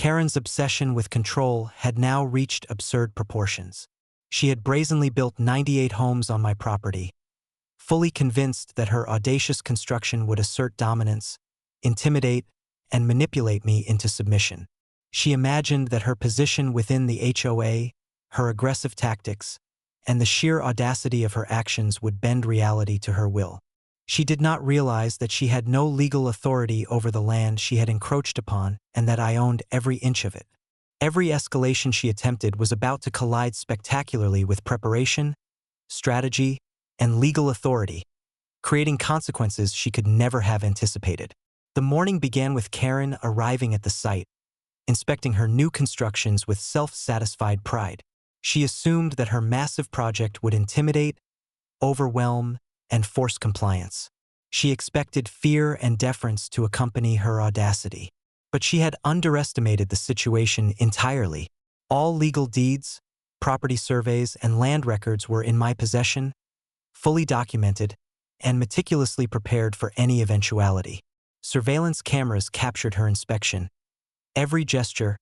Karen's obsession with control had now reached absurd proportions. She had brazenly built 98 homes on my property, fully convinced that her audacious construction would assert dominance, intimidate, and manipulate me into submission. She imagined that her position within the HOA, her aggressive tactics, and the sheer audacity of her actions would bend reality to her will. She did not realize that she had no legal authority over the land she had encroached upon and that I owned every inch of it. Every escalation she attempted was about to collide spectacularly with preparation, strategy, and legal authority, creating consequences she could never have anticipated. The morning began with Karen arriving at the site, inspecting her new constructions with self-satisfied pride. She assumed that her massive project would intimidate, overwhelm, and force compliance. She expected fear and deference to accompany her audacity. But she had underestimated the situation entirely. All legal deeds, property surveys, and land records were in my possession, fully documented, and meticulously prepared for any eventuality. Surveillance cameras captured her inspection. Every gesture,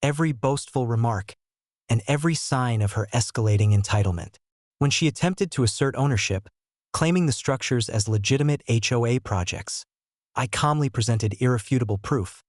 every boastful remark, and every sign of her escalating entitlement. When she attempted to assert ownership, claiming the structures as legitimate HOA projects, I calmly presented irrefutable proof.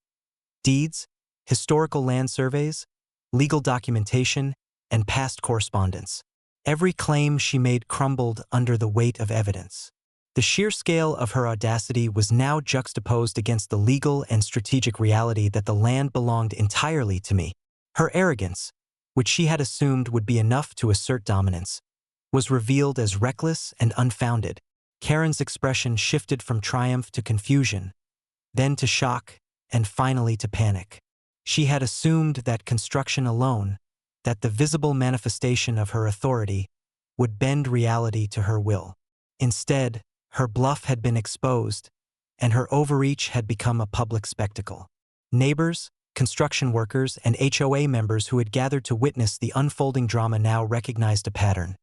Deeds, historical land surveys, legal documentation, and past correspondence. Every claim she made crumbled under the weight of evidence. The sheer scale of her audacity was now juxtaposed against the legal and strategic reality that the land belonged entirely to me. Her arrogance, which she had assumed would be enough to assert dominance, was revealed as reckless and unfounded. Karen's expression shifted from triumph to confusion, then to shock, and finally to panic. She had assumed that construction alone, that the visible manifestation of her authority, would bend reality to her will. Instead, her bluff had been exposed, and her overreach had become a public spectacle. Neighbors, construction workers, and HOA members who had gathered to witness the unfolding drama now recognized a pattern.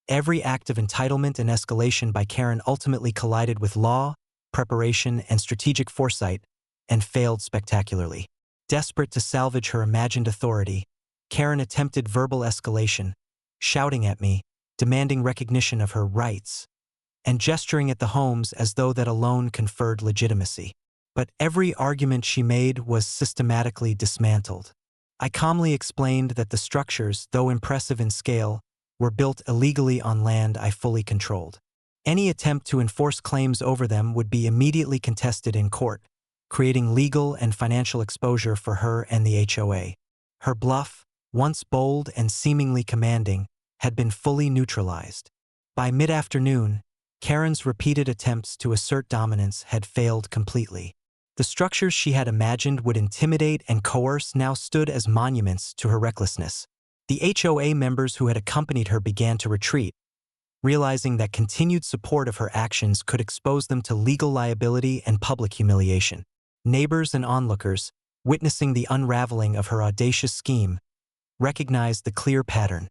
Every act of entitlement and escalation by Karen ultimately collided with law, preparation, and strategic foresight, and failed spectacularly. Desperate to salvage her imagined authority, Karen attempted verbal escalation, shouting at me, demanding recognition of her rights, and gesturing at the homes as though that alone conferred legitimacy. But every argument she made was systematically dismantled. I calmly explained that the structures, though impressive in scale, were built illegally on land I fully controlled. Any attempt to enforce claims over them would be immediately contested in court, creating legal and financial exposure for her and the HOA. Her bluff, once bold and seemingly commanding, had been fully neutralized. By mid-afternoon, Karen's repeated attempts to assert dominance had failed completely. The structures she had imagined would intimidate and coerce now stood as monuments to her recklessness. The HOA members who had accompanied her began to retreat, realizing that continued support of her actions could expose them to legal liability and public humiliation. Neighbors and onlookers, witnessing the unraveling of her audacious scheme, recognized the clear pattern.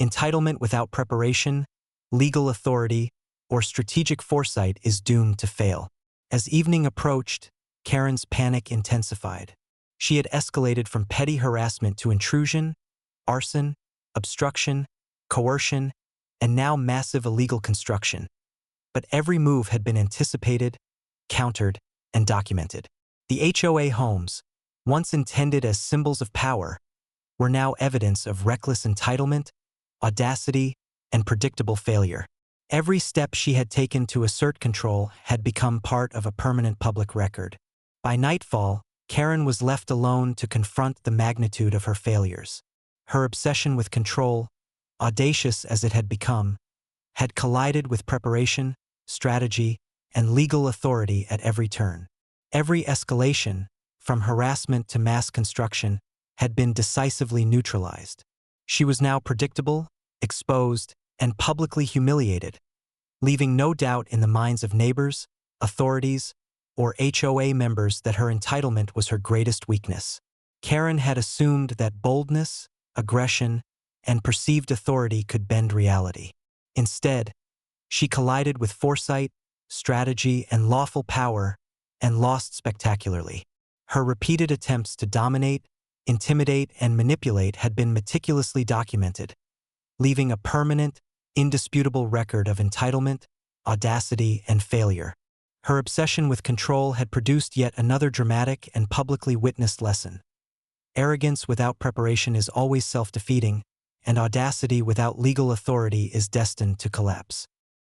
Entitlement without preparation, legal authority, or strategic foresight is doomed to fail. As evening approached, Karen's panic intensified. She had escalated from petty harassment to intrusion, arson, obstruction, coercion, and now massive illegal construction. But every move had been anticipated, countered, and documented. The HOA homes, once intended as symbols of power, were now evidence of reckless entitlement, audacity, and predictable failure. Every step she had taken to assert control had become part of a permanent public record. By nightfall, Karen was left alone to confront the magnitude of her failures. Her obsession with control, audacious as it had become, had collided with preparation, strategy, and legal authority at every turn. Every escalation, from harassment to mass construction, had been decisively neutralized. She was now predictable, exposed, and publicly humiliated, leaving no doubt in the minds of neighbors, authorities, or HOA members that her entitlement was her greatest weakness. Karen had assumed that boldness, aggression, and perceived authority could bend reality. Instead, she collided with foresight, strategy, and lawful power and lost spectacularly. Her repeated attempts to dominate, intimidate, and manipulate had been meticulously documented, leaving a permanent, indisputable record of entitlement, audacity, and failure. Her obsession with control had produced yet another dramatic and publicly witnessed lesson. Arrogance without preparation is always self-defeating, and audacity without legal authority is destined to collapse.